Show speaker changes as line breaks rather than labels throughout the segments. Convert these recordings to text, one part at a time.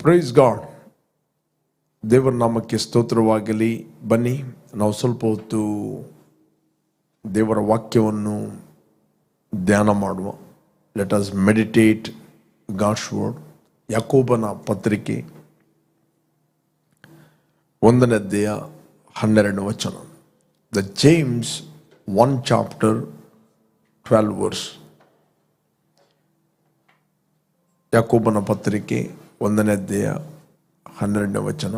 Praise God. ದೇವರ ನಾಮಕ್ಕೆ ಸ್ತೋತ್ರವಾಗಲಿ. ಬನ್ನಿ ನಾವು ಸ್ವಲ್ಪ ಹೊತ್ತು ದೇವರ ವಾಕ್ಯವನ್ನು ಧ್ಯಾನ ಮಾಡುವ. Let us meditate God's word. ಯಾಕೋಬನ ಪತ್ರಿಕೆ 1ನೇ ಅಧ್ಯಾಯ 12ನೇ ವಚನ. The James 1 chapter 12 verse. ಯಾಕೋಬನ ಪತ್ರಿಕೆ 1ನೇ ಅಧ್ಯಾಯ 12ನೇ ವಚನ.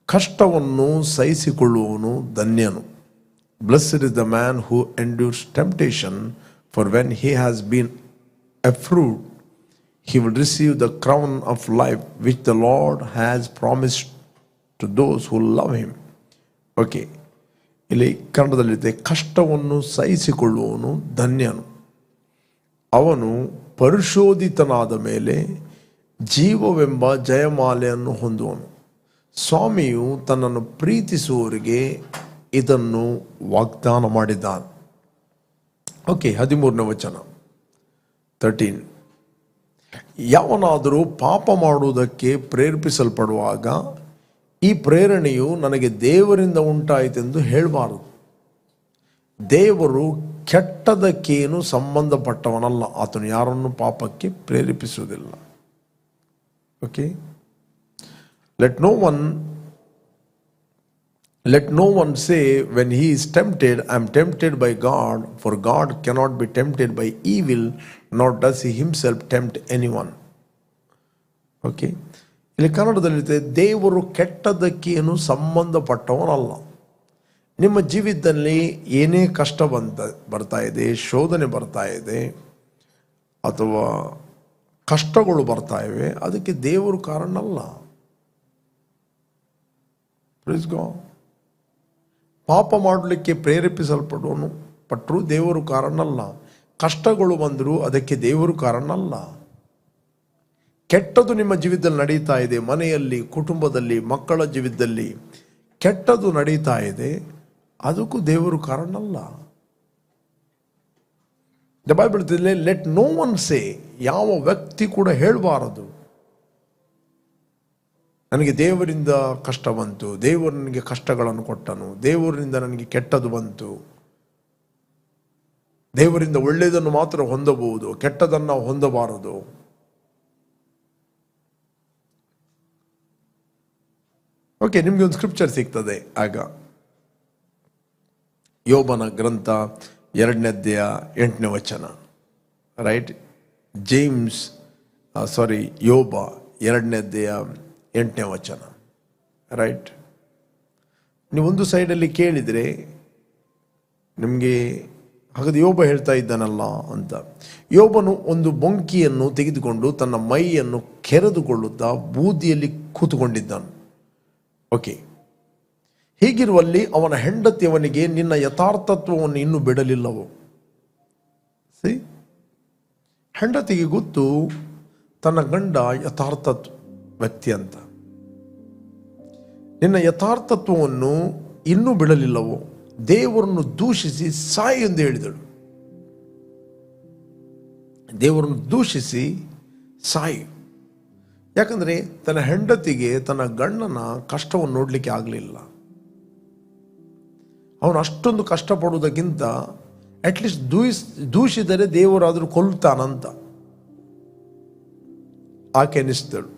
ಕಷ್ಟವನ್ನು ಸಹಿಸಿಕೊಳ್ಳುವವನು ಧನ್ಯನು. Blessed is the man who endures temptation, for when he has been approved, he will receive the crown of life which the Lord has promised to those who love him. Okay, ಇಲ್ಲಿ ಕನ್ನಡದಲ್ಲಿದೆ, ಕಷ್ಟವನ್ನು ಸಹಿಸಿಕೊಳ್ಳುವವನು ಧನ್ಯನು, ಅವನು ಪರಿಶೋಧಿತನಾದ ಮೇಲೆ ಜೀವವೆಂಬ ಜಯಮಾಲೆಯನ್ನು ಹೊಂದುವನು. ಸ್ವಾಮಿಯು ತನ್ನನ್ನು ಪ್ರೀತಿಸುವವರಿಗೆ ಇದನ್ನು ವಾಗ್ದಾನ ಮಾಡಿದ್ದಾನೆ. ಓಕೆ, 13ನೇ ವಚನ 13. ಯಾವನಾದರೂ ಪಾಪ ಮಾಡುವುದಕ್ಕೆ ಪ್ರೇರೇಪಿಸಲ್ಪಡುವಾಗ ಈ ಪ್ರೇರಣೆಯು ನನಗೆ ದೇವರಿಂದ ಉಂಟಾಯಿತೆಂದು ಹೇಳಬಾರದು. ದೇವರು ಕೆಟ್ಟದಕ್ಕೇನು ಸಂಬಂಧಪಟ್ಟವನಲ್ಲ. ಆತನು ಯಾರನ್ನು ಪಾಪಕ್ಕೆ ಪ್ರೇರೇಪಿಸುವುದಿಲ್ಲ. Okay, let no one say when he is tempted, I am tempted by God, for God cannot be tempted by evil, nor does he himself tempt anyone. Okay, ಇಲ್ಲಿ ಕನ್ನಡದಲ್ಲಿದೆ, ದೇವರು ಕೆಟ್ಟದಕ್ಕೇನು ಸಂಬಂಧಪಟ್ಟವನಲ್ಲ. ನಿಮ್ಮ ಜೀವಿತದಲ್ಲಿ ಏನೇ ಕಷ್ಟ ಬರ್ತಾ ಇದೆ, ಶೋಧನೆ ಬರ್ತಾ ಇದೆ, ಅಥವಾ ಕಷ್ಟಗಳು ಬರ್ತಾ ಇವೆ, ಅದಕ್ಕೆ ದೇವರು ಕಾರಣ ಅಲ್ಲ. Praise God. ಪಾಪ ಮಾಡಲಿಕ್ಕೆ ಪಟ್ಟರು ದೇವರು ಕಾರಣ ಅಲ್ಲ. ಕಷ್ಟಗಳು ಬಂದರೂ ಅದಕ್ಕೆ ದೇವರು ಕಾರಣ ಅಲ್ಲ. ಕೆಟ್ಟದು ನಿಮ್ಮ ಜೀವಿತದಲ್ಲಿ ನಡೀತಾ ಇದೆ, ಮನೆಯಲ್ಲಿ, ಕುಟುಂಬದಲ್ಲಿ, ಮಕ್ಕಳ ಜೀವಿತದಲ್ಲಿ ಕೆಟ್ಟದು ನಡೀತಾ ಇದೆ, ಅದಕ್ಕೂ ದೇವರು ಕಾರಣ ಅಲ್ಲ. ದ ಬೈಬಲ್ ಹೇಳ್ತಿದೆ, ಲೆಟ್ ನೋ ಒನ್ ಸೇ, ಯಾವ ವ್ಯಕ್ತಿ ಕೂಡ ಹೇಳಬಾರದು ನನಗೆ ದೇವರಿಂದ ಕಷ್ಟ ಬಂತು, ದೇವರು ನನಗೆ ಕಷ್ಟಗಳನ್ನು ಕೊಟ್ಟನು, ದೇವರಿಂದ ನನಗೆ ಕೆಟ್ಟದು ಬಂತು, ದೇವರಿಂದ ಒಳ್ಳೆಯದನ್ನು ಮಾತ್ರ ಹೊಂದಬಹುದು, ಕೆಟ್ಟದನ್ನು ಹೊಂದಬಾರದು. ಓಕೆ, ನಿಮಗೆ ಒಂದು ಸ್ಕ್ರಿಪ್ಚರ್ ಸಿಗ್ತದೆ ಆಗ. ಯೋಬನ ಗ್ರಂಥ 2ನೇ ಅಧ್ಯಾಯ 8ನೇ ವಚನ. ರೈಟ್, ಯೋಬ 2ನೇ ಅಧ್ಯಾಯ 8ನೇ ವಚನ. ರೈಟ್, ನೀವೊಂದು ಸೈಡಲ್ಲಿ ಕೇಳಿದರೆ ನಿಮಗೆ ಹಾಗಾದ್ರೆ ಯೋಬ ಹೇಳ್ತಾ ಇದ್ದಾನಲ್ಲ ಅಂತ. ಯೋಬನು ಒಂದು ಬೊಂಕಿಯನ್ನು ತೆಗೆದುಕೊಂಡು ತನ್ನ ಮೈಯನ್ನು ಕೆರೆದುಕೊಳ್ಳುತ್ತಾ ಬೂದಿಯಲ್ಲಿ ಕೂತುಕೊಂಡಿದ್ದಾನು. ಓಕೆ, ಹೀಗಿರುವಲ್ಲಿ ಅವನ ಹೆಂಡತಿ ಅವನಿಗೆ, ನಿನ್ನ ಯಥಾರ್ಥತ್ವವನ್ನು ಇನ್ನೂ ಬಿಡಲಿಲ್ಲವೋ. ಹೆಂಡತಿಗೆ ಗೊತ್ತು ತನ್ನ ಗಂಡ ಯಥಾರ್ಥ ವ್ಯಕ್ತಿ ಅಂತ. ನಿನ್ನ ಯಥಾರ್ಥತ್ವವನ್ನು ಇನ್ನೂ ಬಿಡಲಿಲ್ಲವೋ, ದೇವರನ್ನು ದೂಷಿಸಿ ಸಾಯಿ ಎಂದು ಹೇಳಿದಳು. ದೇವರನ್ನು ದೂಷಿಸಿ ಸಾಯಿ. ಯಾಕಂದರೆ ತನ್ನ ಹೆಂಡತಿಗೆ ತನ್ನ ಗಂಡನ ಕಷ್ಟವನ್ನು ನೋಡಲಿಕ್ಕೆ ಆಗಲಿಲ್ಲ. ಅವನು ಅಷ್ಟೊಂದು ಕಷ್ಟಪಡುವುದಕ್ಕಿಂತ ಅಟ್ಲೀಸ್ಟ್ ದೂಷಿದರೆ ದೇವರಾದರೂ ಕೊಲ್ತಾನಂತ ಆಕೆ ಅನ್ನಿಸ್ತಳು.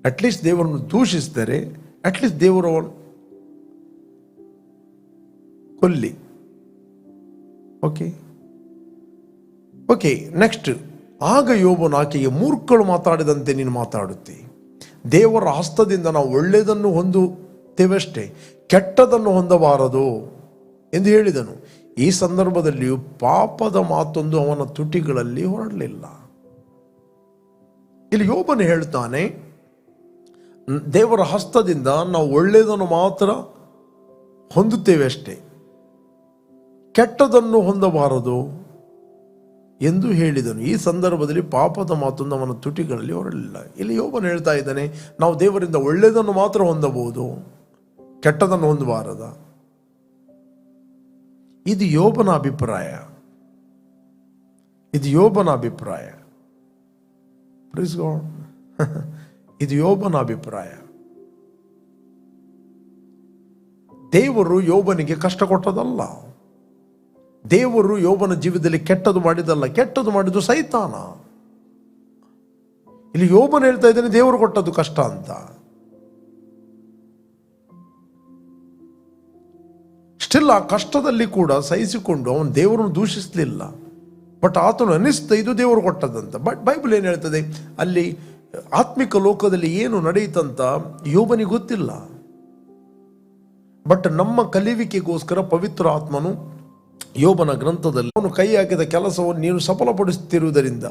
ಅಟ್ಲೀಸ್ಟ್ ದೇವರನ್ನು ದೂಷಿಸಿದರೆ ಅಟ್ಲೀಸ್ಟ್ ದೇವರು ಕೊಲ್ಲಿ. Okay okay next. ಆಗ ಯೋಬನು ಆಕೆಗೆ, ಮೂರ್ಖಳು ಮಾತಾಡಿದಂತೆ ನೀನು ಮಾತಾಡುತ್ತಿ. ದೇವರ ಹಸ್ತದಿಂದ ನಾವು ಒಳ್ಳೆಯದನ್ನು ಹೊಂದುತ್ತೇವಷ್ಟೇ, ಕೆಟ್ಟದನ್ನು ಹೊಂದಬಾರದು ಎಂದು ಹೇಳಿದನು. ಈ ಸಂದರ್ಭದಲ್ಲಿಯೂ ಪಾಪದ ಮಾತೊಂದು ಅವನ ತುಟಿಗಳಲ್ಲಿ ಹೊರಡಲಿಲ್ಲ. ಇಲ್ಲಿ ಯೋಬನು ಹೇಳ್ತಾನೆ, ದೇವರ ಹಸ್ತದಿಂದ ನಾವು ಒಳ್ಳೆಯದನ್ನು ಮಾತ್ರ ಹೊಂದುತ್ತೇವೆ ಅಷ್ಟೇ, ಕೆಟ್ಟದನ್ನು ಹೊಂದಬಾರದು ಎಂದು ಹೇಳಿದನು. ಈ ಸಂದರ್ಭದಲ್ಲಿ ಪಾಪದ ಮಾತೊಂದು ಅವನ ತುಟಿಗಳಲ್ಲಿ ಹೊರಡಲಿಲ್ಲ. ಇಲ್ಲಿ ಯೋಬನು ಹೇಳ್ತಾ ಇದ್ದಾನೆ, ನಾವು ದೇವರಿಂದ ಒಳ್ಳೆಯದನ್ನು ಮಾತ್ರ ಹೊಂದಬಹುದು, ಕೆಟ್ಟದನ್ನು ಹೊಂದಬಾರದ. ಇದು ಯೋಬನ ಅಭಿಪ್ರಾಯ. ಇದು ಯೋಬನ ಅಭಿಪ್ರಾಯ. Praise God. ಇದು ಯೋಬನ ಅಭಿಪ್ರಾಯ. ದೇವರು ಯೋಬನಿಗೆ ಕಷ್ಟ ಕೊಟ್ಟದಲ್ಲ. ದೇವರು ಯೋಬನ ಜೀವಿತದಲ್ಲಿ ಕೆಟ್ಟದು ಮಾಡಿದಲ್ಲ, ಕೆಟ್ಟದು ಮಾಡಿದ್ದು ಸೈತಾನ. ಇಲ್ಲಿ ಯೋಬನ ಹೇಳ್ತಾ ಇದ್ದಾನೆ ದೇವರು ಕೊಟ್ಟದ್ದು ಕಷ್ಟ ಅಂತ. ಸ್ಟಿಲ್ ಆ ಕಷ್ಟದಲ್ಲಿ ಕೂಡ ಸಹಿಸಿಕೊಂಡು ಅವನು ದೇವರನ್ನು ದೂಷಿಸಲಿಲ್ಲ. ಬಟ್ ಆತನು ಅನಿಸ್ತಾ ಇದು ದೇವರು ಕೊಟ್ಟದಂತ. ಬಟ್ ಬೈಬಲ್ ಏನು ಹೇಳ್ತದೆ, ಅಲ್ಲಿ ಆತ್ಮಿಕ ಲೋಕದಲ್ಲಿ ಏನು ನಡೆಯಿತಂತ ಯೋಬನಿಗೆ ಗೊತ್ತಿಲ್ಲ. ಬಟ್ ನಮ್ಮ ಕಲಿವಿಕೆಗೋಸ್ಕರ ಪವಿತ್ರ ಆತ್ಮನು ಯೋಬನ ಗ್ರಂಥದಲ್ಲಿ ಅವನು ಕೈ ಹಾಕಿದ ಕೆಲಸವನ್ನು ನೀನು ಸಫಲಪಡಿಸುತ್ತಿರುವುದರಿಂದ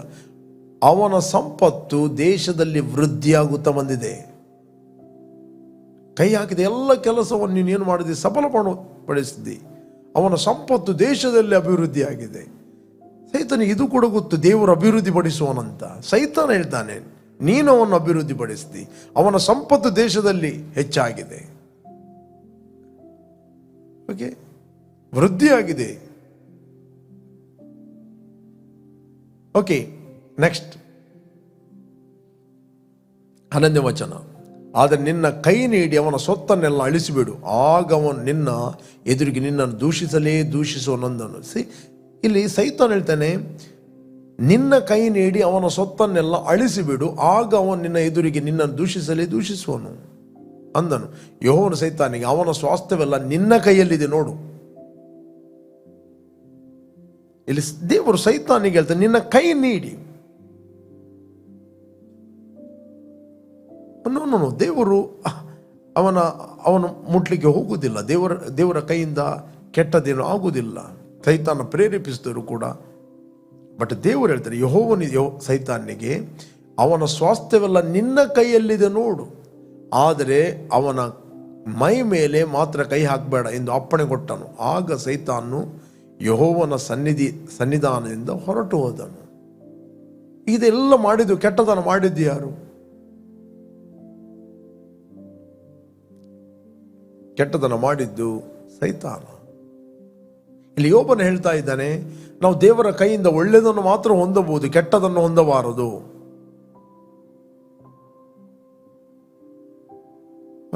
ಅವನ ಸಂಪತ್ತು ದೇಶದಲ್ಲಿ ವೃದ್ಧಿಯಾಗುತ್ತಾ ಬಂದಿದೆ. ಕೈ ಹಾಕಿದ ಎಲ್ಲ ಕೆಲಸವನ್ನು ನೀನೇನು ಮಾಡಿದೆ, ಸಫಲಪಡಿಸಿದ್ದಿ. ಅವನ ಸಂಪತ್ತು ದೇಶದಲ್ಲಿ ಅಭಿವೃದ್ಧಿಯಾಗಿದೆ. ಸೈತಾನಿಗೆ ಇದು ಕೂಡ ಗೊತ್ತು, ದೇವರು ಅಭಿವೃದ್ಧಿ ಪಡಿಸುವನಂತ. ಸೈತಾನ ಹೇಳ್ತಾನೆ ನೀನು ಅವನು ಅಭಿವೃದ್ಧಿ ಪಡಿಸಿದಿ, ಅವನ ಸಂಪತ್ತು ದೇಶದಲ್ಲಿ ಹೆಚ್ಚಾಗಿದೆ. ಓಕೆ, ವೃದ್ಧಿಯಾಗಿದೆ. ಓಕೆ, ನೆಕ್ಸ್ಟ್ 11ನೇ ವಚನ. ಆದರೆ ನಿನ್ನ ಕೈ ನೀಡಿ ಅವನ ಸೊತ್ತನ್ನೆಲ್ಲ ಅಳಿಸಿಬಿಡು, ಆಗ ಅವನು ನಿನ್ನ ಎದುರಿಗೆ ನಿನ್ನನ್ನು ದೂಷಿಸುವನೊಂದನು. ಇಲ್ಲಿ ಸೈತಾನ ಹೇಳ್ತಾನೆ ನಿನ್ನ ಕೈ ನೀಡಿ ಅವನ ಸೊತ್ತನ್ನೆಲ್ಲ ಅಳಿಸಿಬಿಡು, ಆಗ ಅವನು ನಿನ್ನ ಎದುರಿಗೆ ನಿನ್ನನ್ನು ದೂಷಿಸುವನು ಅಂದನು. ಯೆಹೋವನು ಸೈತಾನಿಗೆ ಅವನ ಸ್ವಾಸ್ಥ್ಯವೆಲ್ಲ ನಿನ್ನ ಕೈಯಲ್ಲಿದೆ ನೋಡು. ಇಲ್ಲಿ ದೇವರು ಸೈತಾನಿಗೆ ಹೇಳ್ತಾನೆ ನಿನ್ನ ಕೈ ನೀಡಿ. ದೇವರು ಅವನು ಮುಟ್ಲಿಕ್ಕೆ ಹೋಗುವುದಿಲ್ಲ. ದೇವರ ಕೈಯಿಂದ ಕೆಟ್ಟದೇನು ಆಗುವುದಿಲ್ಲ. ಸೈತಾನ ಪ್ರೇರೇಪಿಸಿದರು ಕೂಡ. ಬಟ್ ದೇವರು ಹೇಳ್ತಾರೆ, ಯೆಹೋವನು ಸೈತಾನಿಗೆ ಅವನ ಸ್ವಾಸ್ಥ್ಯವೆಲ್ಲ ನಿನ್ನ ಕೈಯಲ್ಲಿದೆ ನೋಡು, ಆದರೆ ಅವನ ಮೈ ಮೇಲೆ ಮಾತ್ರ ಕೈ ಹಾಕಬೇಡ ಎಂದು ಅಪ್ಪಣೆ ಕೊಟ್ಟನು. ಆಗ ಸೈತಾನು ಯೆಹೋವನ ಸನ್ನಿಧಾನದಿಂದ ಹೊರಟು ಹೋದನು. ಇದೆಲ್ಲ ಮಾಡಿದ್ದು, ಕೆಟ್ಟತನ ಮಾಡಿದ್ದು ಯಾರು? ಕೆಟ್ಟತನ ಮಾಡಿದ್ದು ಸೈತಾನ. ಇಲ್ಲಿ ಯೋಬನ ಹೇಳ್ತಾ ಇದ್ದಾನೆ, ನಾವು ದೇವರ ಕೈಯಿಂದ ಒಳ್ಳೆಯದನ್ನು ಮಾತ್ರ ಹೊಂದಬಹುದು, ಕೆಟ್ಟದನ್ನು ಹೊಂದಬಾರದು.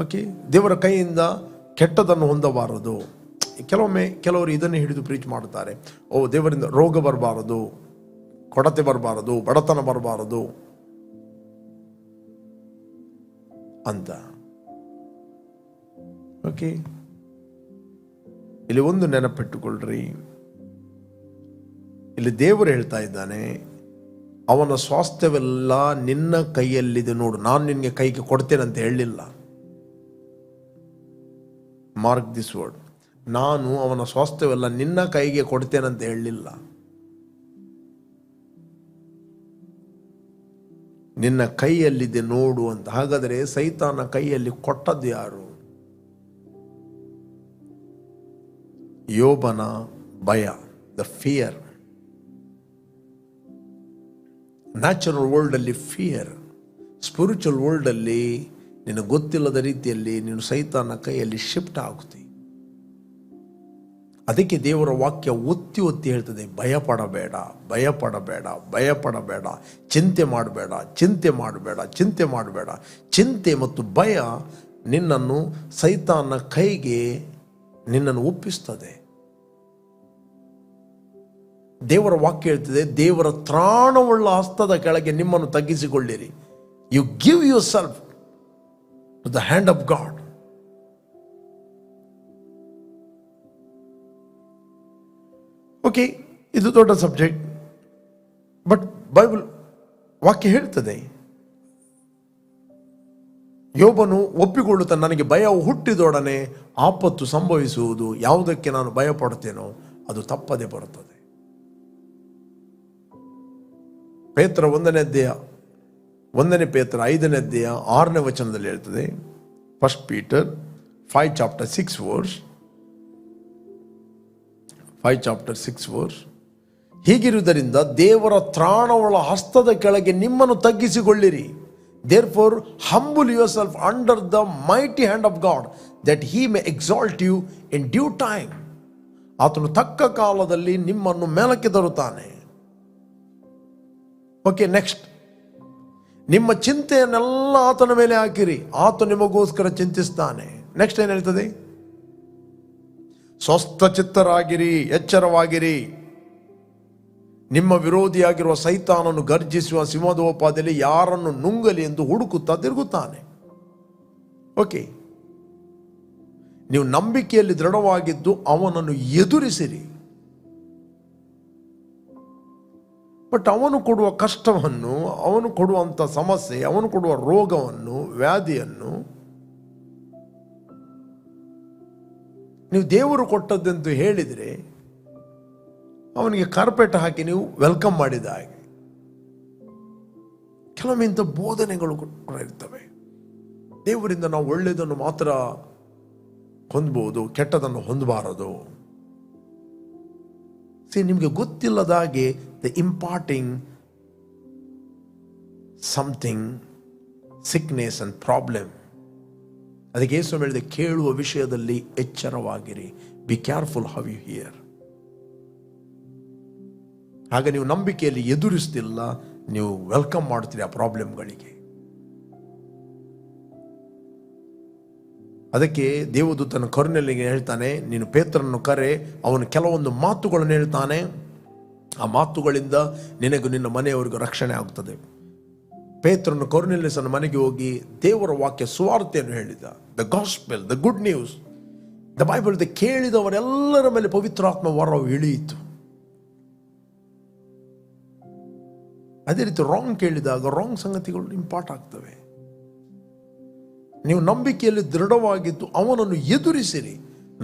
ಓಕೆ, ದೇವರ ಕೈಯಿಂದ ಕೆಟ್ಟದನ್ನು ಹೊಂದಬಾರದು. ಕೆಲವರು ಇದನ್ನು ಹಿಡಿದು ಪ್ರೀಚ್ ಮಾಡ್ತಾರೆ, ದೇವರಿಂದ ರೋಗ ಬರಬಾರದು, ಕೊಡತೆ ಬರಬಾರದು, ಬಡತನ ಬರಬಾರದು ಅಂತ. ಓಕೆ, ಇಲ್ಲಿ ಒಂದು ನೆನಪಿಟ್ಟುಕೊಳ್ಳ್ರಿ, ಇಲ್ಲಿ ದೇವರು ಹೇಳ್ತಾ ಇದ್ದಾನೆ ಅವನ ಸ್ವಾಸ್ಥ್ಯವೆಲ್ಲ ನಿನ್ನ ಕೈಯಲ್ಲಿದೆ ನೋಡು. ನಾನು ನಿನಗೆ ಕೈಗೆ ಕೊಡ್ತೇನೆ ಅಂತ ಹೇಳಲಿಲ್ಲ. Mark this word. ನಾನು ಅವನ ಸ್ವಾಸ್ಥ್ಯವೆಲ್ಲ ನಿನ್ನ ಕೈಗೆ ಕೊಡ್ತೇನಂತ ಹೇಳಲಿಲ್ಲ. ನಿನ್ನ ಕೈಯಲ್ಲಿದೆ ನೋಡು ಅಂತ. ಹಾಗಾದರೆ ಸೈತಾನ ಕೈಯಲ್ಲಿ ಕೊಟ್ಟದ್ದು ಯಾರು? ಯೋಬನ ಭಯ, ದ ಫಿಯರ್. ನ್ಯಾಚುರಲ್ ವರ್ಲ್ಡ್ ಅಲ್ಲಿ ಫಿಯರ್, ಸ್ಪಿರಿಚುವಲ್ ವರ್ಲ್ಡ್ ಅಲ್ಲಿ ನಿನಗೆ ಗೊತ್ತಿಲ್ಲದ ರೀತಿಯಲ್ಲಿ ನೀನು ಸೈತಾನ ಕೈಯಲ್ಲಿ ಶಿಫ್ಟ್ ಆಗುತ್ತಿ. ಅದಕ್ಕೆ ದೇವರ ವಾಕ್ಯ ಒತ್ತಿ ಒತ್ತಿ ಹೇಳ್ತದೆ, ಭಯಪಡಬೇಡ, ಭಯಪಡಬೇಡ, ಭಯಪಡಬೇಡ, ಚಿಂತೆ ಮಾಡಬೇಡ, ಚಿಂತೆ ಮಾಡಬೇಡ, ಚಿಂತೆ ಮಾಡಬೇಡ. ಚಿಂತೆ ಮತ್ತು ಭಯ ನಿನ್ನನ್ನು ಸೈತಾನ ಕೈಗೆ ನಿನ್ನನ್ನು ಒಪ್ಪಿಸ್ತದೆ. ದೇವರ ವಾಕ್ಯ ಹೇಳ್ತದೆ, ದೇವರ ತ್ರಾಣವುಳ್ಳ ಹಸ್ತದ ಕೆಳಗೆ ನಿಮ್ಮನ್ನು ತಗ್ಗಿಸಿಕೊಳ್ಳಿರಿ. You give yourself to the hand of God. Okay, ಇದು ದೊಡ್ಡ ಸಬ್ಜೆಕ್ಟ್. ಬಟ್ ಬೈಬಲ್ ವಾಕ್ಯ ಹೇಳ್ತದೆ, ಯೋಬನು ಒಪ್ಪಿಕೊಳ್ಳುತ್ತಾನೆ, ನನಗೆ ಭಯ ಹುಟ್ಟಿದೊಡನೆ ಆಪತ್ತು ಸಂಭವಿಸುವುದು. ಯಾವುದಕ್ಕೆ ನಾನು ಭಯ ಪಡ್ತೇನೋ ಅದು ತಪ್ಪದೆ ಬರುತ್ತದೆ. ಪೇತ್ರ 1ನೇ ಅಧ್ಯಾಯ 1ನೇ ಪೇತ್ರ 5ನೇ ಅಧ್ಯಾಯ 6ನೇ ವಚನದಲ್ಲಿ ಹೇಳ್ತದೆ, first Peter 5 chapter 6 verse, 5 chapter 6 verse. ಹೀಗಿರುವುದರಿಂದ ದೇವರ ತ್ರಾಣವುಳ್ಳ ಹಸ್ತದ ಕೆಳಗೆ ನಿಮ್ಮನ್ನು ತಗ್ಗಿಸಿಕೊಳ್ಳಿರಿ. Therefore humble yourself under the mighty hand of God, that he may exalt you in due time. ಆತನು ತಕ್ಕ ಕಾಲದಲ್ಲಿ ನಿಮ್ಮನ್ನು ಮೇಲಕ್ಕೆ ತರುತ್ತಾನೆ. Okay, next. ನಿಮ್ಮ ಚಿಂತೆಯನ್ನೆಲ್ಲ ಆತನ ಮೇಲೆ ಹಾಕಿರಿ, ಆತ ನಿಮಗೋಸ್ಕರ ಚಿಂತಿಸ್ತಾನೆ. ನೆಕ್ಸ್ಟ್ ಏನು ಹೇಳ್ತದೆ? ಸ್ವಸ್ಥ ಚಿತ್ತರಾಗಿರಿ, ಎಚ್ಚರವಾಗಿರಿ. ನಿಮ್ಮ ವಿರೋಧಿಯಾಗಿರುವ ಸೈತಾನನು ಗರ್ಜಿಸುವ ಸಿಂಹದೋಪಾದಿಯಲ್ಲಿ ಯಾರನ್ನು ನುಂಗಲಿ ಎಂದು ಹುಡುಕುತ್ತಾ ತಿರುಗುತ್ತಾನೆ. ಓಕೆ, ನೀವು ನಂಬಿಕೆಯಲ್ಲಿ ದೃಢವಾಗಿದ್ದು ಅವನನ್ನು ಎದುರಿಸಿರಿ. ಬಟ್ ಅವನು ಕೊಡುವ ಕಷ್ಟವನ್ನು, ಅವನು ಕೊಡುವಂಥ ಸಮಸ್ಯೆ, ಅವನು ಕೊಡುವ ರೋಗವನ್ನು, ವ್ಯಾಧಿಯನ್ನು ನೀವು ದೇವರು ಕೊಟ್ಟದ್ದೆಂದು ಹೇಳಿದರೆ ಅವನಿಗೆ ಕಾರ್ಪೆಟ್ ಹಾಕಿ ನೀವು ವೆಲ್ಕಮ್ ಮಾಡಿದ ಹಾಗೆ. ಕೆಲವೊಮ್ಮೆ ಇಂಥ ಬೋಧನೆಗಳು ಕೂಡ ಇರ್ತವೆ. ದೇವರಿಂದ ನಾವು ಒಳ್ಳೆಯದನ್ನು ಮಾತ್ರ ಹೊಂದಬಹುದು, ಕೆಟ್ಟದನ್ನು ಹೊಂದಬಾರದು. ನಿಮಗೆ ಗೊತ್ತಿಲ್ಲದ ಹಾಗೆ the imparting something sickness and problem. ಅದಕ್ಕೆ ಯೇಸು ಹೇಳಿದೆ, ಕೇಳುವ ವಿಷಯದಲ್ಲಿ ಎಚ್ಚರವಾಗಿರಿ. Be careful how you hear. ಆಗ ನೀವು ನಂಬಿಕೆಯಲ್ಲಿ ಎದುರಿಸ್ತಿಲ್ಲ, ನೀವು ವೆಲ್ಕಮ್ ಮಾಡ್ತೀರಿ ಆ ಪ್ರಾಬ್ಲಮ್ಗಳಿಗೆ. ಅದಕ್ಕೆ ದೇವದೂತನ ಕೊರ್ನೆಲಿಗೆ ಹೇಳ್ತಾನೆ, ನೀನು ಪೇತ್ರನನ್ನು ಕರೆ, ಅವನು ಕೆಲವೊಂದು ಮಾತುಗಳನ್ನು ಹೇಳ್ತಾನೆ, ಆ ಮಾತುಗಳಿಂದ ನಿನಗೂ ನಿನ್ನ ಮನೆಯವರಿಗೂ ರಕ್ಷಣೆ ಆಗುತ್ತದೆ. ಪೇತ್ರನು ಕೊರ್ನೆಲಿಯಸನ ಮನೆಗೆ ಹೋಗಿ ದೇವರ ವಾಕ್ಯ ಸುವಾರ್ತೆಯನ್ನು ಹೇಳಿದ. The gospel, the good news, the Bible. ಕೇಳಿದವರೆಲ್ಲರ ಮೇಲೆ ಪವಿತ್ರಾತ್ಮ ವರವು ಇಳಿಯಿತು. ಅದೇ ರೀತಿ ರಾಂಗ್ ಕೇಳಿದಾಗ ರಾಂಗ್ ಸಂಗತಿಗಳು ಇಂಪಾರ್ಟ್ ಆಗ್ತವೆ. ನೀವು ನಂಬಿಕೆಯಲ್ಲಿ ದೃಢವಾಗಿದ್ದು ಅವನನ್ನು ಎದುರಿಸಿರಿ.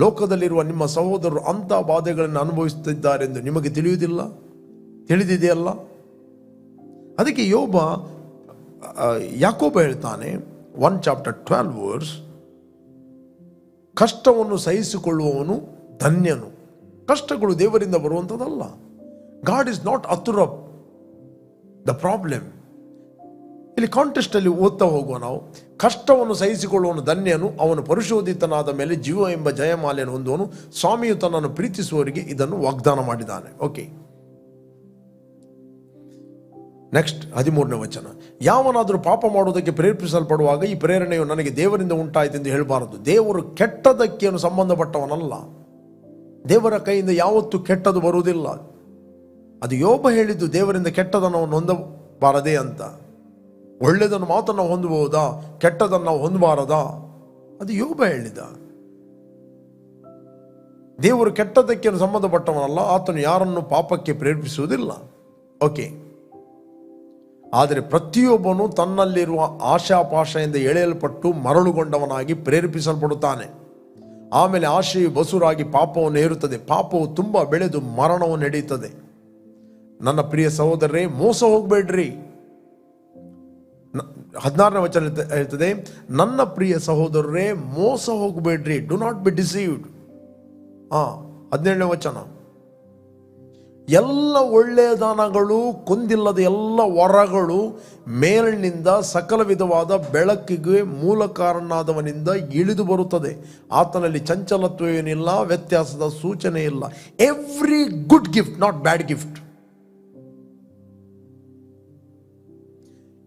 ಲೋಕದಲ್ಲಿರುವ ನಿಮ್ಮ ಸಹೋದರರು ಅಂಥ ಬಾಧೆಗಳನ್ನು ಅನುಭವಿಸುತ್ತಿದ್ದಾರೆಂದು ನಿಮಗೆ ತಿಳಿದಿದೆಯಲ್ಲ. ಅದಕ್ಕೆ ಯಾಕೋಬ ಹೇಳ್ತಾನೆ 1:12, ಕಷ್ಟವನ್ನು ಸಹಿಸಿಕೊಳ್ಳುವವನು ಧನ್ಯನು. ಕಷ್ಟಗಳು ದೇವರಿಂದ ಬರುವಂಥದ್ದಲ್ಲ. God is not author of the problem. ಇಲ್ಲಿ ಕಾಂಟೆಸ್ಟ್ ಅಲ್ಲಿ ಓದ್ತಾ ಹೋಗುವ ನಾವು, ಕಷ್ಟವನ್ನು ಸಹಿಸಿಕೊಳ್ಳುವನು ಧನ್ಯನು, ಅವನು ಪರಿಶೋಧಿತನಾದ ಮೇಲೆ ಜೀವ ಎಂಬ ಜಯಮಾಲೆಯನ್ನು ಹೊಂದುವನು, ಸ್ವಾಮಿಯು ತನ್ನನ್ನು ಪ್ರೀತಿಸುವವರಿಗೆ ಇದನ್ನು ವಾಗ್ದಾನ ಮಾಡಿದ್ದಾನೆ. ಓಕೆ, ನೆಕ್ಸ್ಟ್ 13ನೇ ವಚನ. ಯಾವನಾದರೂ ಪಾಪ ಮಾಡುವುದಕ್ಕೆ ಪ್ರೇರೇಪಿಸಲ್ಪಡುವಾಗ ಈ ಪ್ರೇರಣೆಯು ನನಗೆ ದೇವರಿಂದ ಉಂಟಾಯಿತೆಂದು ಹೇಳಬಾರದು. ದೇವರು ಕೆಟ್ಟದಕ್ಕೆ ಸಂಬಂಧಪಟ್ಟವನಲ್ಲ. ದೇವರ ಕೈಯಿಂದ ಯಾವತ್ತೂ ಕೆಟ್ಟದು ಬರುವುದಿಲ್ಲ. ಅದು ಯೋಬ ಹೇಳಿದ್ದು, ದೇವರಿಂದ ಕೆಟ್ಟದನ್ನು ಅವನು ಹೊಂದಬಾರದೆ ಅಂತ. ಒಳ್ಳೆಯದನ್ನು ಮಾತ್ರ ನಾವು ಹೊಂದಬಹುದಾ, ಕೆಟ್ಟದನ್ನು ನಾವು ಹೊಂದಬಾರದಾ? ಅದು ಯೋಬ ಹೇಳಿದ. ದೇವರು ಕೆಟ್ಟದಕ್ಕೆ ಸಂಬಂಧಪಟ್ಟವನಲ್ಲ, ಆತನು ಯಾರನ್ನು ಪಾಪಕ್ಕೆ ಪ್ರೇರೇಪಿಸುವುದಿಲ್ಲ. ಓಕೆ, ಆದರೆ ಪ್ರತಿಯೊಬ್ಬನು ತನ್ನಲ್ಲಿರುವ ಆಶಾಪಾಶದಿಂದ ಎಳೆಯಲ್ಪಟ್ಟು ಮರಳುಗೊಂಡವನಾಗಿ ಪ್ರೇರೇಪಿಸಲ್ಪಡುತ್ತಾನೆ. ಆಮೇಲೆ ಆಶೆಯು ಬಸುರಾಗಿ ಪಾಪವನ್ನು ಹೇರುತ್ತದೆ, ಪಾಪವು ತುಂಬ ಬೆಳೆದು ಮರಣವನ್ನು ನಡೆಯುತ್ತದೆ. ನನ್ನ ಪ್ರಿಯ ಸಹೋದರರೇ, ಮೋಸ ಹೋಗಬೇಡ್ರಿ. 16ನೇ ವಚನ ಹೇಳ್ತದೆ, ನನ್ನ ಪ್ರಿಯ ಸಹೋದರರೇ ಮೋಸ ಹೋಗಬೇಡ್ರಿ, ಡು ನಾಟ್ ಬಿ ಡಿಸೀವ್ಡ್. 17ನೇ ವಚನ, ಎಲ್ಲ ಒಳ್ಳೆಯ ದಾನಗಳು, ಕೊಂದಿಲ್ಲದ ಎಲ್ಲ ವರಗಳು ಮೇಲಿನಿಂದ ಸಕಲ ವಿಧವಾದ ಬೆಳಕಿಗೆ ಮೂಲ ಕಾರಣನಾದವನಿಂದ ಇಳಿದು ಬರುತ್ತದೆ. ಆತನಲ್ಲಿ ಚಂಚಲತ್ವವೇನಿಲ್ಲ, ವ್ಯತ್ಯಾಸದ ಸೂಚನೆ ಇಲ್ಲ. Every good gift, not bad gift,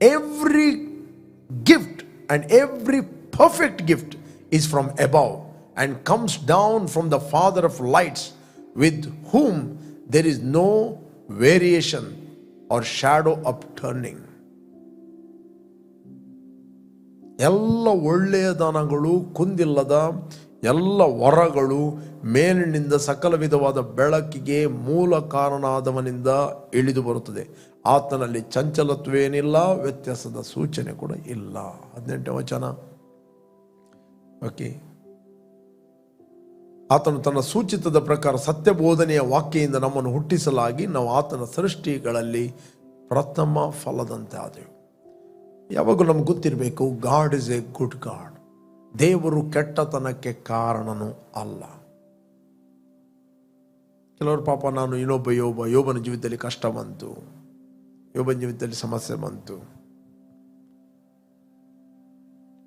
every gift and every perfect gift is from above and comes down from the Father of lights, with whom there is no variation or shadow of turning. ಎಲ್ಲ ಒಳ್ಳೆಯ ದಾನಗಳು, ಕುಂದಿಲ್ಲದ ಎಲ್ಲ ವರಗಳು ಮೇಲಿನಿಂದ ಸಕಲ ವಿಧವಾದ ಬೆಳಕಿಗೆ ಮೂಲ ಕಾರಣನಾದವನಿಂದ ಇಳಿದು ಬರುತ್ತದೆ. ಆತನಲ್ಲಿ ಚಂಚಲತ್ವೇನಿಲ್ಲ, ವ್ಯತ್ಯಾಸದ ಸೂಚನೆ ಕೂಡ ಇಲ್ಲ. 18ನೇ ವಚನ. ಓಕೆ, ಆತನು ತನ್ನ ಸೂಚಿತದ ಪ್ರಕಾರ ಸತ್ಯ ಬೋಧನೆಯ ವಾಕ್ಯದಿಂದ ನಮ್ಮನ್ನು ಹುಟ್ಟಿಸಲಾಗಿ ನಾವು ಆತನ ಸೃಷ್ಟಿಗಳಲ್ಲಿ ಪ್ರಥಮ ಫಲದಂತೆ ಆದೆವು. ಯಾವಾಗಲೂ ನಮ್ಗೆ ಗೊತ್ತಿರಬೇಕು, god is a good god. ದೇವರು ಕೆಟ್ಟತನಕ್ಕೆ ಕಾರಣನೂ ಅಲ್ಲ. ಕೆಲವರು ಪಾಪ, ನಾನು ಯೋಬನ ಜೀವಿತದಲ್ಲಿ ಕಷ್ಟ ಬಂತು, ಯೋಬನ ಜೀವಿತದಲ್ಲಿ ಸಮಸ್ಯೆ ಬಂತು.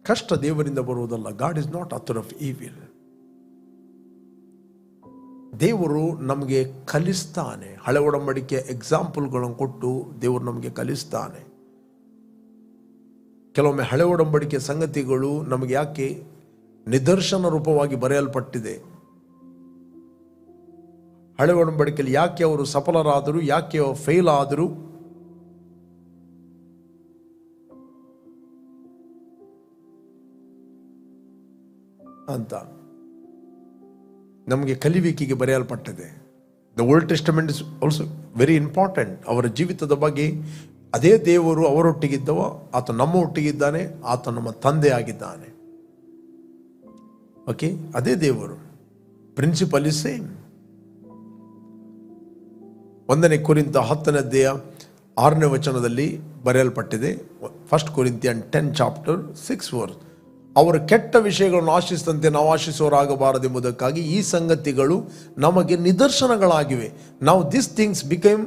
ಕಷ್ಟ ದೇವರಿಂದ ಬರುವುದಲ್ಲ. God is not author of evil. ದೇವರು ನಮಗೆ ಕಲಿಸ್ತಾನೆ. ಹಳೆ ಒಡಂಬಡಿಕೆ ಎಕ್ಸಾಂಪಲ್ಗಳನ್ನು ಕೊಟ್ಟು ದೇವರು ನಮಗೆ ಕಲಿಸ್ತಾನೆ. ಕೆಲವೊಮ್ಮೆ ಹಳೆ ಒಡಂಬಡಿಕೆ ಸಂಗತಿಗಳು ನಮಗೆ ಯಾಕೆ ನಿದರ್ಶನ ರೂಪವಾಗಿ ಬರೆಯಲ್ಪಟ್ಟಿದೆ? ಹಳೆ ಒಡಂಬಡಿಕೆಯಲ್ಲಿ ಯಾಕೆ ಅವರು ಸಫಲರಾದರು, ಯಾಕೆ ಅವರು ಫೇಲ್ ಆದರು ಅಂತ ನಮಗೆ ಕಲಿವಿಕೆಗೆ ಬರೆಯಲ್ಪಟ್ಟಿದೆ. The old Testament is also very important. ಅವರ ಜೀವಿತದ ಬಗ್ಗೆ ಅದೇ ದೇವರು ಅವರೊಟ್ಟಿಗಿದ್ದವ, ಆತ ನಮ್ಮ ಒಟ್ಟಿಗಿದ್ದಾನೆ, ಆತ ನಮ್ಮ ತಂದೆ ಆಗಿದ್ದಾನೆ. ಓಕೆ, ಅದೇ ದೇವರು. Principal is same. 1 ಕೊರಿಂಥ 10:6 ಬರೆಯಲ್ಪಟ್ಟಿದೆ. 1 Corinthians 10:6 ಅವರು ಕೆಟ್ಟ ವಿಷಯಗಳನ್ನು ಆಶಿಸಿದಂತೆ ನಾವು ಆಶಿಸುವವರಾಗಬಾರದೆಂಬುದಕ್ಕಾಗಿ ಈ ಸಂಗತಿಗಳು ನಮಗೆ ನಿದರ್ಶನಗಳಾಗಿವೆ. ನಾವು this things became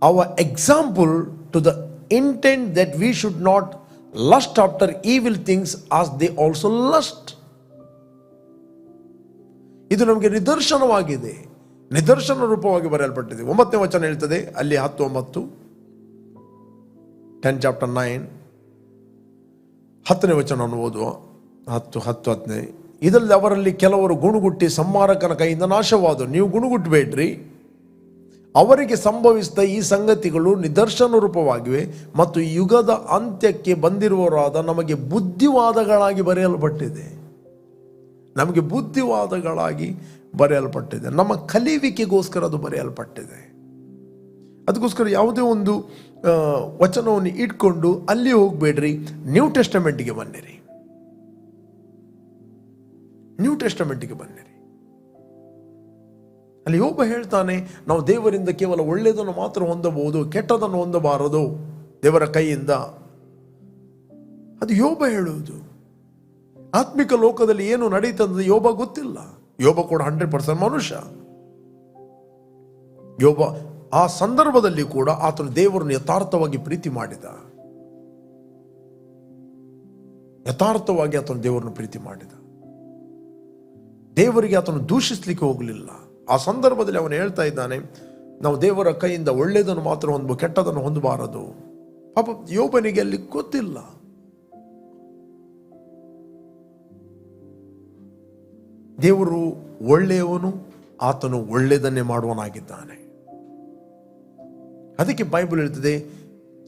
our example to the intent that we should not lust after evil things as they also lust. ಇದು ನಮಗೆ ನಿದರ್ಶನವಾಗಿದೆ, ನಿದರ್ಶನ ರೂಪವಾಗಿ ಬರೆಯಲ್ಪಟ್ಟಿದೆ. 9ನೇ ವಚನ ಹೇಳ್ತದೆ, ಅಲ್ಲಿ 10:9 10:9 10ನೇ ವಚನವನ್ನು ಓದುವ. 10:10 ಇದರಲ್ಲಿ ಅವರಲ್ಲಿ ಕೆಲವರು ಗುಣಗುಟ್ಟಿ ಸಂಹಾರಕನ ಕೈಯಿಂದ ನಾಶವಾದರು. ನೀವು ಗುಣಗುಟ್ಟಬೇಡ್ರಿ. ಅವರಿಗೆ ಸಂಭವಿಸಿದ ಈ ಸಂಗತಿಗಳು ನಿದರ್ಶನ ರೂಪವಾಗಿವೆ ಮತ್ತು ಯುಗದ ಅಂತ್ಯಕ್ಕೆ ಬಂದಿರುವವರಾದ ನಮಗೆ ಬುದ್ಧಿವಾದಗಳಾಗಿ ಬರೆಯಲ್ಪಟ್ಟಿದೆ. ನಮಗೆ ಬುದ್ಧಿವಾದಗಳಾಗಿ ಬರೆಯಲ್ಪಟ್ಟಿದೆ. ನಮ್ಮ ಕಲಿವಿಕೆಗೋಸ್ಕರ ಅದು ಬರೆಯಲ್ಪಟ್ಟಿದೆ. ಅದಕ್ಕೋಸ್ಕರ ಯಾವುದೇ ಒಂದು ವಚನವನ್ನು ಇಟ್ಕೊಂಡು ಅಲ್ಲಿ ಹೋಗಬೇಡ್ರಿ, ನ್ಯೂ ಟೆಸ್ಟಮೆಂಟ್ಗೆ ಬನ್ನಿರಿ. ನ್ಯೂ ಟೆಸ್ಟಮೆಂಟ್ಗೆ ಬನ್ನಿರಿ. ಅಲ್ಲಿ ಯೋಬ ಹೇಳ್ತಾನೆ, ನಾವು ದೇವರಿಂದ ಕೇವಲ ಒಳ್ಳೆಯದನ್ನು ಮಾತ್ರ ಹೊಂದಬಹುದು, ಕೆಟ್ಟದನ್ನು ಹೊಂದಬಾರದು ದೇವರ ಕೈಯಿಂದ. ಅದು ಯೋಬ ಹೇಳುವುದು. ಆತ್ಮಿಕ ಲೋಕದಲ್ಲಿ ಏನು ನಡೀತದೆ ಯೋಬ ಗೊತ್ತಿಲ್ಲ. ಯೋಬ ಕೂಡ 100% ಮನುಷ್ಯ. ಯೋಬ ಆ ಸಂದರ್ಭದಲ್ಲಿ ಕೂಡ ಆತನು ದೇವರನ್ನು ಯಥಾರ್ಥವಾಗಿ ಪ್ರೀತಿ ಮಾಡಿದ. ಯಥಾರ್ಥವಾಗಿ ಆತನು ದೇವರನ್ನು ಪ್ರೀತಿ ಮಾಡಿದ. ದೇವರಿಗೆ ಆತನು ದೂಷಿಸಲಿಕ್ಕೆ ಹೋಗಲಿಲ್ಲ. ಆ ಸಂದರ್ಭದಲ್ಲಿ ಅವನು ಹೇಳ್ತಾ ಇದ್ದಾನೆ, ನಾವು ದೇವರ ಕೈಯಿಂದ ಒಳ್ಳೆಯದನ್ನು ಮಾತ್ರ ಹೊಂದಬಹುದು, ಕೆಟ್ಟದನ್ನು ಹೊಂದಬಾರದು. ಪಾಪ ಯೋಬನಿಗೆ ಅಲ್ಲಿ ಗೊತ್ತಿಲ್ಲ. ದೇವರು ಒಳ್ಳೆಯವನು, ಆತನು ಒಳ್ಳೆಯದನ್ನೇ ಮಾಡುವನಾಗಿದ್ದಾನೆ. ಅದಕ್ಕೆ ಬೈಬಲ್ ಹೇಳ್ತದೆ,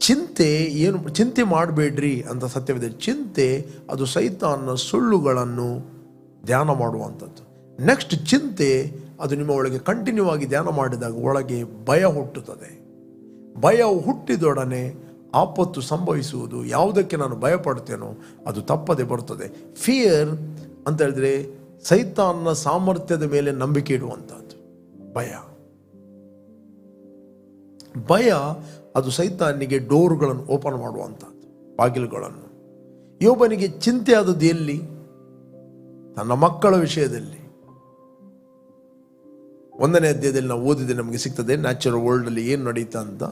ಚಿಂತೆ ಮಾಡಬೇಡ್ರಿ ಅಂತ ಸತ್ಯವಿದೆ. ಚಿಂತೆ ಅದು ಸೈತಾನನ ಸುಳ್ಳುಗಳನ್ನು ಧ್ಯಾನ ಮಾಡುವಂಥದ್ದು. ನೆಕ್ಸ್ಟ್ ಚಿಂತೆ ಅದು ನಿಮ್ಮ ಒಳಗೆ ಕಂಟಿನ್ಯೂ ಆಗಿ ಧ್ಯಾನ ಮಾಡಿದಾಗ ಒಳಗೆ ಭಯ ಹುಟ್ಟುತ್ತದೆ. ಭಯ ಹುಟ್ಟಿದೊಡನೆ ಆಪತ್ತು ಸಂಭವಿಸುವುದು. ಯಾವುದಕ್ಕೆ ನಾನು ಭಯ ಪಡ್ತೇನೋ ಅದು ತಪ್ಪದೆ ಬರುತ್ತದೆ. ಫಿಯರ್ ಅಂತ ಹೇಳಿದ್ರೆ ಸೈತಾನನ ಸಾಮರ್ಥ್ಯದ ಮೇಲೆ ನಂಬಿಕೆ ಇಡುವಂಥದ್ದು. ಭಯ ಅದು ಸೈತಾನಿಗೆ ಡೋರ್ಗಳನ್ನು ಓಪನ್ ಮಾಡುವಂಥದ್ದು, ಬಾಗಿಲುಗಳನ್ನು. ಯೋಬನಿಗೆ ಚಿಂತೆ ಆದದ್ದು ಎಲ್ಲಿ? ತನ್ನ ಮಕ್ಕಳ ವಿಷಯದಲ್ಲಿ. 1ನೇ ಅಧ್ಯಾಯದಲ್ಲಿ ನಾವು ಓದಿದೆ, ನಮಗೆ ಸಿಗ್ತದೆ ನ್ಯಾಚುರಲ್ ವರ್ಲ್ಡ್ ಅಲ್ಲಿ ಏನು ನಡೀತಾ ಅಂತ.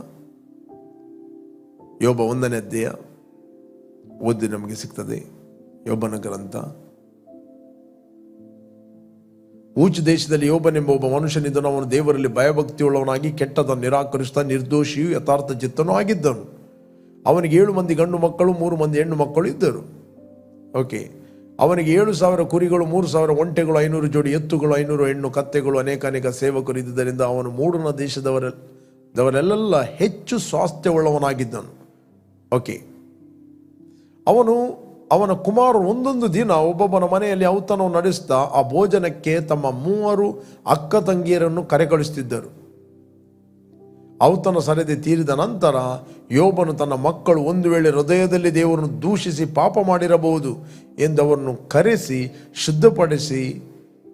ಯೋಬ 1ನೇ ಅಧ್ಯಾಯ ಓದಿ ನಮಗೆ ಸಿಗ್ತದೆ. ಯೋಬನ ಗ್ರಂಥ. ಊಚ್ ದೇಶದಲ್ಲಿ ಯೋಬನೆಂಬ ಒಬ್ಬ ಮನುಷ್ಯನಿದ್ದನು. ಅವನು ದೇವರಲ್ಲಿ ಭಯಭಕ್ತಿಯುಳ್ಳವನಾಗಿ ಕೆಟ್ಟದನ್ನು ನಿರಾಕರಿಸುತ್ತಾ ನಿರ್ದೋಷಿಯು ಯಥಾರ್ಥ ಚಿತ್ತನೂ ಆಗಿದ್ದನು. ಅವನಿಗೆ 7 ಮಂದಿ ಗಂಡು ಮಕ್ಕಳು, 3 ಮಂದಿ ಹೆಣ್ಣು ಮಕ್ಕಳು ಇದ್ದರು. ಓಕೆ, ಅವನಿಗೆ 7,000 ಕುರಿಗಳು, 3,000 ಒಂಟೆಗಳು, 500 ಜೋಡಿ ಎತ್ತುಗಳು, 500 ಹೆಣ್ಣು ಕತ್ತೆಗಳು, ಅನೇಕ ಸೇವಕರು ಇದ್ದುದರಿಂದ ಅವನು ಮೂಡನ ದೇಶದವರೆಲ್ಲ ಹೆಚ್ಚು ಸ್ವಾಸ್ಥ್ಯವುಳ್ಳವನಾಗಿದ್ದನು. ಓಕೆ, ಅವನ ಕುಮಾರರು ಒಂದೊಂದು ದಿನ ಒಬ್ಬೊಬ್ಬನ ಮನೆಯಲ್ಲಿ ಔತಣವನ್ನು ನಡೆಸ್ತಾ ಆ ಭೋಜನಕ್ಕೆ ತಮ್ಮ 3 ಅಕ್ಕ ತಂಗಿಯರನ್ನು ಕರೆ ಕಳಿಸುತ್ತಿದ್ದರು. ಔತಣ ಸರದಿ ತೀರಿದ ನಂತರ ಯೋಬನು ತನ್ನ ಮಕ್ಕಳು ಒಂದು ವೇಳೆ ಹೃದಯದಲ್ಲಿ ದೇವರನ್ನು ದೂಷಿಸಿ ಪಾಪ ಮಾಡಿರಬಹುದು ಎಂದವರನ್ನು ಕರೆಸಿ ಶುದ್ಧಪಡಿಸಿ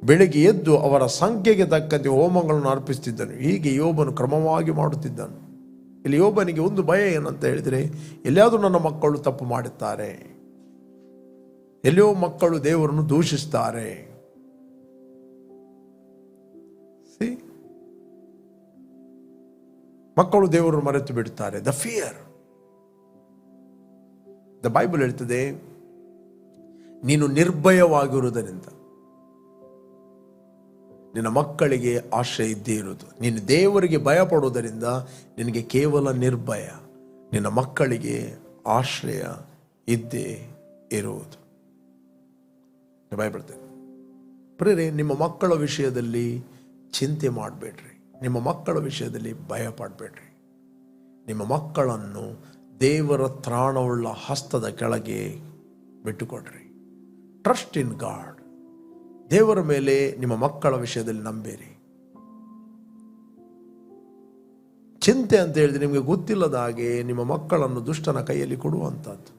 ಬೆಳಿಗ್ಗೆ ಎದ್ದು ಅವರ ಸಂಖ್ಯೆಗೆ ತಕ್ಕಂತೆ ಹೋಮಗಳನ್ನು ಅರ್ಪಿಸುತ್ತಿದ್ದನು. ಹೀಗೆ ಯೋಬನು ಕ್ರಮವಾಗಿ ಮಾಡುತ್ತಿದ್ದನು. ಇಲ್ಲಿ ಯೋಬನಿಗೆ ಒಂದು ಭಯ ಏನಂತ ಹೇಳಿದರೆ, ಎಲ್ಲಿಯಾದರೂ ನನ್ನ ಮಕ್ಕಳು ತಪ್ಪು ಮಾಡುತ್ತಾರೆ, ಎಲ್ಲಿಯೋ ಮಕ್ಕಳು ದೇವರನ್ನು ದೂಷಿಸ್ತಾರೆ. ಮಕ್ಕಳು ದೇವರನ್ನು ಮರೆತು ಬಿಡುತ್ತಾರೆ. The fear. ದ ಬೈಬಲ್ ಹೇಳ್ತದೆ, ನೀನು ನಿರ್ಭಯವಾಗಿರುವುದರಿಂದ ನಿನ್ನ ಮಕ್ಕಳಿಗೆ ಆಶ್ರಯ ಇದ್ದೇ ಇರುವುದು. ನೀನು ದೇವರಿಗೆ ಭಯ ಪಡುವುದರಿಂದ ನಿನಗೆ ಕೇವಲ ನಿರ್ಭಯ, ನಿನ್ನ ಮಕ್ಕಳಿಗೆ ಆಶ್ರಯ ಇದ್ದೇ ಇರುವುದು. ಬೈಬಲ್ ಪ್ರೇರೆ, ನಿಮ್ಮ ಮಕ್ಕಳ ವಿಷಯದಲ್ಲಿ ಚಿಂತೆ ಮಾಡಬೇಡ್ರಿ. ನಿಮ್ಮ ಮಕ್ಕಳ ವಿಷಯದಲ್ಲಿ ಭಯ ಪಡಬೇಡ್ರಿ. ನಿಮ್ಮ ಮಕ್ಕಳನ್ನು ದೇವರ ತ್ರಾಣವುಳ್ಳ ಹಸ್ತದ ಕೆಳಗೆ ಬಿಟ್ಟುಕೊಡ್ರಿ. Trust in god. ದೇವರ ಮೇಲೆ ನಿಮ್ಮ ಮಕ್ಕಳ ವಿಷಯದಲ್ಲಿ ನಂಬೇರಿ. ಚಿಂತೆ ಅಂತ ಹೇಳಿದ್ರೆ ನಿಮಗೆ ಗೊತ್ತಿಲ್ಲದ ಹಾಗೆ ನಿಮ್ಮ ಮಕ್ಕಳನ್ನು ದುಷ್ಟನ ಕೈಯಲ್ಲಿ ಕೊಡುವಂಥದ್ದು.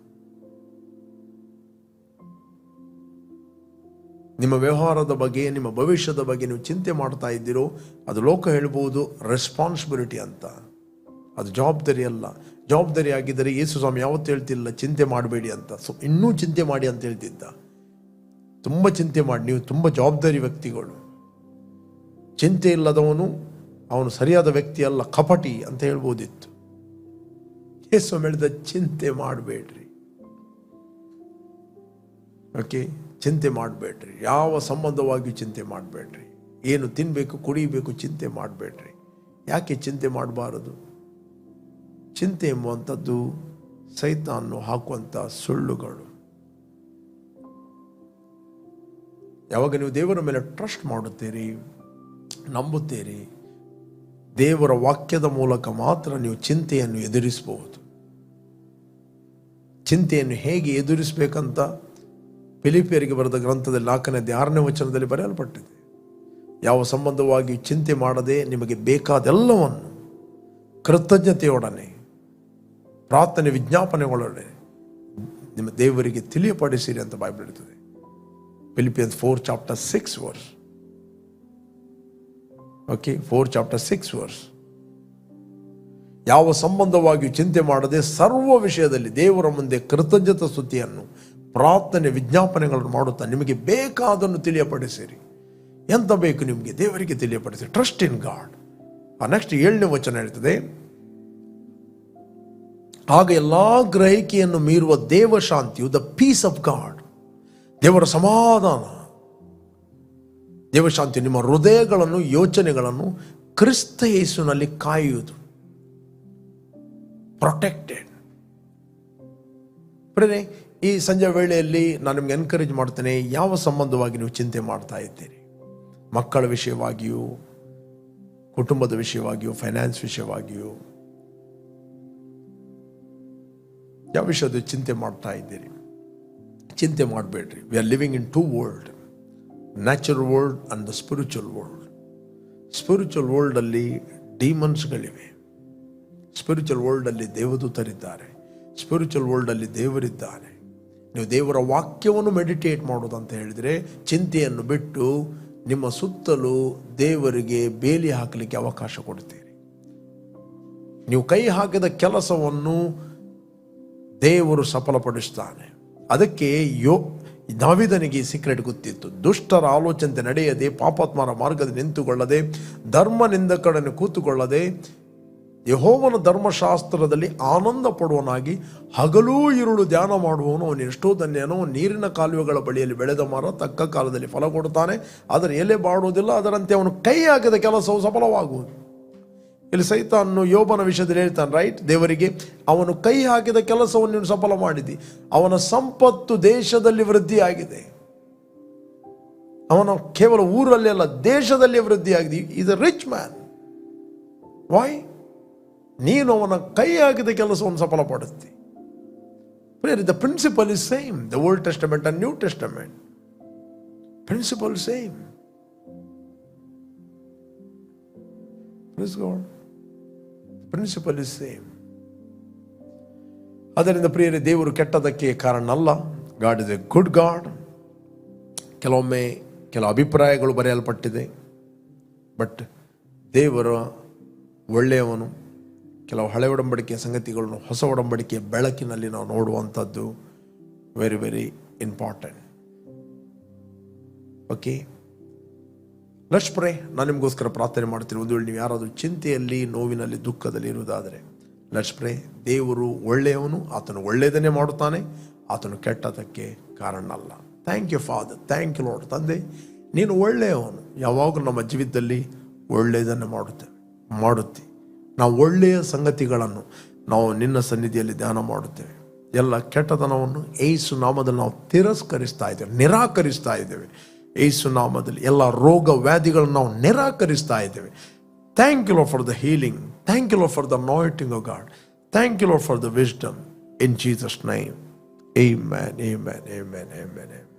ನಿಮ್ಮ ವ್ಯವಹಾರದ ಬಗ್ಗೆ, ನಿಮ್ಮ ಭವಿಷ್ಯದ ಬಗ್ಗೆ ನೀವು ಚಿಂತೆ ಮಾಡ್ತಾ ಇದ್ದೀರೋ, ಅದು ಲೋಕ ಹೇಳ್ಬೋದು ರೆಸ್ಪಾನ್ಸಿಬಿಲಿಟಿ ಅಂತ. ಅದು ಜವಾಬ್ದಾರಿ ಅಲ್ಲ. ಜವಾಬ್ದಾರಿ ಆಗಿದ್ದರೆ ಯೇಸು ಸ್ವಾಮಿ ಯಾವತ್ತೂ ಹೇಳ್ತಿಲ್ಲ ಚಿಂತೆ ಮಾಡಬೇಡಿ ಅಂತ. ಇನ್ನೂ ಚಿಂತೆ ಮಾಡಿ ಅಂತ ಹೇಳ್ತಿದ್ದ. ತುಂಬ ಚಿಂತೆ ಮಾಡಿ, ನೀವು ತುಂಬ ಜವಾಬ್ದಾರಿ ವ್ಯಕ್ತಿಗಳು. ಚಿಂತೆ ಇಲ್ಲದವನು ಅವನು ಸರಿಯಾದ ವ್ಯಕ್ತಿ ಅಲ್ಲ, ಕಪಟಿ ಅಂತ ಹೇಳ್ಬೋದಿತ್ತು. ಯೇಸು ಹೇಳಿದ ಚಿಂತೆ ಮಾಡಬೇಡ್ರಿ. ಓಕೆ, ಚಿಂತೆ ಮಾಡಬೇಡ್ರಿ. ಯಾವ ಸಂಬಂಧವಾಗಿಯೂ ಚಿಂತೆ ಮಾಡಬೇಡ್ರಿ. ಏನು ತಿನ್ನಬೇಕು, ಕುಡಿಯಬೇಕು, ಚಿಂತೆ ಮಾಡಬೇಡ್ರಿ. ಯಾಕೆ ಚಿಂತೆ ಮಾಡಬಾರದು? ಚಿಂತೆ ಎಂಬುವಂಥದ್ದು ಸೈತಾನನು ಹಾಕುವಂಥ ಸುಳ್ಳುಗಳು. ಯಾವಾಗ ನೀವು ದೇವರ ಮೇಲೆ ಟ್ರಸ್ಟ್ ಮಾಡುತ್ತೀರಿ, ನಂಬುತ್ತೀರಿ, ದೇವರ ವಾಕ್ಯದ ಮೂಲಕ ಮಾತ್ರ ನೀವು ಚಿಂತೆಯನ್ನು ಎದುರಿಸಬಹುದು. ಚಿಂತೆಯನ್ನು ಹೇಗೆ ಎದುರಿಸಬೇಕಂತ ಫಿಲಿಪಿಯರಿಗೆ ಬರೆದ ಗ್ರಂಥದಲ್ಲಿ 4ನೇ ವಚನದಲ್ಲಿ ಬರೆಯಲ್ಪಟ್ಟಿದೆ. ಯಾವ ಸಂಬಂಧವಾಗಿ ಚಿಂತೆ ಮಾಡದೆ ನಿಮಗೆ ಬೇಕಾದೆಲ್ಲವನ್ನು ಕೃತಜ್ಞತೆಯೊಡನೆ, ಪ್ರಾರ್ಥನೆ, ವಿಜ್ಞಾಪನೆಗಳೊಡನೆ ನಿಮ್ಮ ದೇವರಿಗೆ ತಿಳಿಯಪಡಿಸಿರಿ ಅಂತ ಬೈಬಲ್ ಇರ್ತದೆ. Philippians 4:6 verse. Okay, 4:6 verse. ಯಾವ ಸಂಬಂಧವಾಗಿಯೂ ಚಿಂತೆ ಮಾಡದೆ ಸರ್ವ ವಿಷಯದಲ್ಲಿ ದೇವರ ಮುಂದೆ ಕೃತಜ್ಞತಾ ಸ್ತುತಿಯನ್ನು, ಪ್ರಾರ್ಥನೆ, ವಿಜ್ಞಾಪನೆಗಳನ್ನು ಮಾಡುತ್ತಾ ನಿಮಗೆ ಬೇಕಾದನ್ನು ತಿಳಿಯಪಡಿಸಿರಿ. ಎಂತ ಬೇಕು ನಿಮಗೆ ದೇವರಿಗೆ ತಿಳಿಯಪಡಿಸಿರಿ. Trust in God. ನೆಕ್ಸ್ಟ್ 7ನೇ ವಚನ ಹೇಳ್ತದೆ, ಆಗ ಎಲ್ಲಾ ಗ್ರಹಿಕೆಯನ್ನು ಮೀರುವ ದೇವಶಾಂತಿಯು, ದ ಪೀಸ್ ಆಫ್ ಗಾಡ್, ದೇವರ ಸಮಾಧಾನ, ದೇವಶಾಂತಿ ನಿಮ್ಮ ಹೃದಯಗಳನ್ನು, ಯೋಚನೆಗಳನ್ನು ಕ್ರಿಸ್ತ ಯೇಸುವಿನಲ್ಲಿ ಕಾಯುವುದು. ಪ್ರೊಟೆಕ್ಟೆಡ್. ಪ್ರೇರೆ, ಈ ಸಂಜೆ ವೇಳೆಯಲ್ಲಿ ನಾನು ನಿಮ್ಗೆ ಎನ್ಕರೇಜ್ ಮಾಡ್ತೇನೆ, ಯಾವ ಸಂಬಂಧವಾಗಿ ನೀವು ಚಿಂತೆ ಮಾಡ್ತಾ ಇದ್ದೀರಿ? ಮಕ್ಕಳ ವಿಷಯವಾಗಿಯೂ, ಕುಟುಂಬದ ವಿಷಯವಾಗಿಯೂ, ಫೈನಾನ್ಸ್ ವಿಷಯವಾಗಿಯೂ, ಯಾವ ವಿಷಯದ ಚಿಂತೆ ಮಾಡ್ತಾ ಇದ್ದೀರಿ? ಚಿಂತೆ ಮಾಡಬೇಡ್ರಿ. We are living in 2 world, natural world and the spiritual world. Spiritual ವರ್ಲ್ಡಲ್ಲಿ ಡೀಮನ್ಸ್ಗಳಿವೆ. ಸ್ಪಿರಿಚುವಲ್ ವರ್ಲ್ಡಲ್ಲಿ ದೇವದೂತರಿದ್ದಾರೆ. ಸ್ಪಿರಿಚುವಲ್ ವರ್ಲ್ಡಲ್ಲಿ ದೇವರಿದ್ದಾರೆ. ನೀವು ದೇವರ ವಾಕ್ಯವನ್ನು ಮೆಡಿಟೇಟ್ ಮಾಡೋದಂತ ಹೇಳಿದರೆ ಚಿಂತೆಯನ್ನು ಬಿಟ್ಟು ನಿಮ್ಮ ಸುತ್ತಲೂ ದೇವರಿಗೆ ಬೇಲಿ ಹಾಕಲಿಕ್ಕೆ ಅವಕಾಶ ಕೊಡ್ತೀರಿ. ನೀವು ಕೈ ಹಾಕಿದ ಕೆಲಸವನ್ನು ದೇವರು ಸಫಲಪಡಿಸ್ತಾನೆ. ಅದಕ್ಕೆ ದಾವೀದನಿಗೆ ಸೀಕ್ರೆಟ್ ಗೊತ್ತಿತ್ತು. ದುಷ್ಟರ ಆಲೋಚನೆ ನಡೆಯದೆ, ಪಾಪಾತ್ಮರ ಮಾರ್ಗದಲ್ಲಿ ನಿಂತುಕೊಳ್ಳದೆ, ಧರ್ಮ ನಿಂದಕರನ್ನು ಕೂತುಕೊಳ್ಳದೆ, ಯೆಹೋವನ ಧರ್ಮಶಾಸ್ತ್ರದಲ್ಲಿ ಆನಂದ ಪಡುವನಾಗಿ ಹಗಲೂ ಇರುಳು ಧ್ಯಾನ ಮಾಡುವವನು ಅವನು ಎಷ್ಟೋ ಧನ್ಯನೋ. ನೀರಿನ ಕಾಲುವೆಗಳ ಬಳಿಯಲ್ಲಿ ಬೆಳೆದ ಮರ ತಕ್ಕ ಕಾಲದಲ್ಲಿ ಫಲ ಕೊಡುತ್ತಾನೆ, ಅದರ ಎಲೆ ಬಾಡುವುದಿಲ್ಲ. ಅದರಂತೆ ಅವನು ಕೈ ಹಾಕಿದ ಕೆಲಸವು ಸಫಲವಾಗುವುದು. ಇಲ್ಲಿ ಸೈತಾನನು ಯೋಬನ ವಿಷಯದಲ್ಲಿ ಹೇಳ್ತಾನೆ, ರೈಟ್, ದೇವರಿಗೆ ಅವನು ಕೈ ಹಾಕಿದ ಕೆಲಸವನ್ನು ನೀನು ಸಫಲ ಮಾಡಿದಿ. ಅವನ ಸಂಪತ್ತು ದೇಶದಲ್ಲಿ ವೃದ್ಧಿಯಾಗಿದೆ. ಅವನ ಕೇವಲ ಊರಲ್ಲಿ ಅಲ್ಲ, ದೇಶದಲ್ಲಿ ವೃದ್ಧಿಯಾಗಿದೆ. Is a rich man. Why? ನೀನು ಅವನ ಕೈ ಹಾಕಿದ ಕೆಲಸವನ್ನು ಸಫಲಪಡಿಸ್ತಿ. The principle is same. The old testament and new testament principle same. Principle is same. ಅದರಿಂದ ಪ್ರಿಯರೇ, ದೇವರು ಕೆಟ್ಟದಕ್ಕೆ ಕಾರಣ ಅಲ್ಲ. God is a good God. ಕೆಲವೊಮ್ಮೆ ಕೆಲವು ಅಭಿಪ್ರಾಯಗಳು ಬರೆಯಲ್ಪಟ್ಟಿದೆ, ಬಟ್ ದೇವರ ಒಳ್ಳೆಯವನು. ಕೆಲವು ಹಳೆ ಒಡಂಬಡಿಕೆಯ ಸಂಗತಿಗಳನ್ನು ಹೊಸ ಒಡಂಬಡಿಕೆಯ ಬೆಳಕಿನಲ್ಲಿ ನಾವು ನೋಡುವಂಥದ್ದು very very important. Okay, let's pray. ನಾನು ನಿಮಗೋಸ್ಕರ ಪ್ರಾರ್ಥನೆ ಮಾಡ್ತೀನಿ. ಒಂದು ವೇಳೆ ನೀವು ಯಾರಾದರೂ ಚಿಂತೆಯಲ್ಲಿ, ನೋವಿನಲ್ಲಿ, ದುಃಖದಲ್ಲಿ ಇರುವುದಾದರೆ ಲೆಟ್ಸ್ ಪ್ರೇ. ದೇವರು ಒಳ್ಳೆಯವನು. ಆತನು ಒಳ್ಳೆಯದನ್ನೇ ಮಾಡುತ್ತಾನೆ. ಆತನು ಕೆಟ್ಟದಕ್ಕೆ ಕಾರಣ ಅಲ್ಲ. Thank you Father. Thank you Lord. ತಂದೆ, ನೀನು ಒಳ್ಳೆಯವನು. ಯಾವಾಗಲೂ ನಮ್ಮ ಜೀವಿತದಲ್ಲಿ ಒಳ್ಳೆಯದನ್ನು ಮಾಡುತ್ತಿ. ನಾವು ಒಳ್ಳೆಯ ಸಂಗತಿಗಳನ್ನು ನಾವು ನಿನ್ನ ಸನ್ನಿಧಿಯಲ್ಲಿ ಧ್ಯಾನ ಮಾಡುತ್ತೇವೆ. ಎಲ್ಲ ಕೆಟ್ಟತನವನ್ನು ಯೇಸು ನಾಮದಲ್ಲಿ ನಾವು ತಿರಸ್ಕರಿಸ್ತಾ ಇದ್ದೇವೆ, ನಿರಾಕರಿಸ್ತಾ ಇದ್ದೇವೆ. ಯೇಸು ನಾಮದಲ್ಲಿ ಎಲ್ಲ ರೋಗ ವ್ಯಾಧಿಗಳನ್ನು ನಾವು ನಿರಾಕರಿಸ್ತಾ ಇದ್ದೇವೆ. Thank you, Lord, for the healing. Thank you, Lord, for the anointing of God. Thank you, Lord, for the wisdom. In Jesus' name, amen, amen, amen, amen, amen.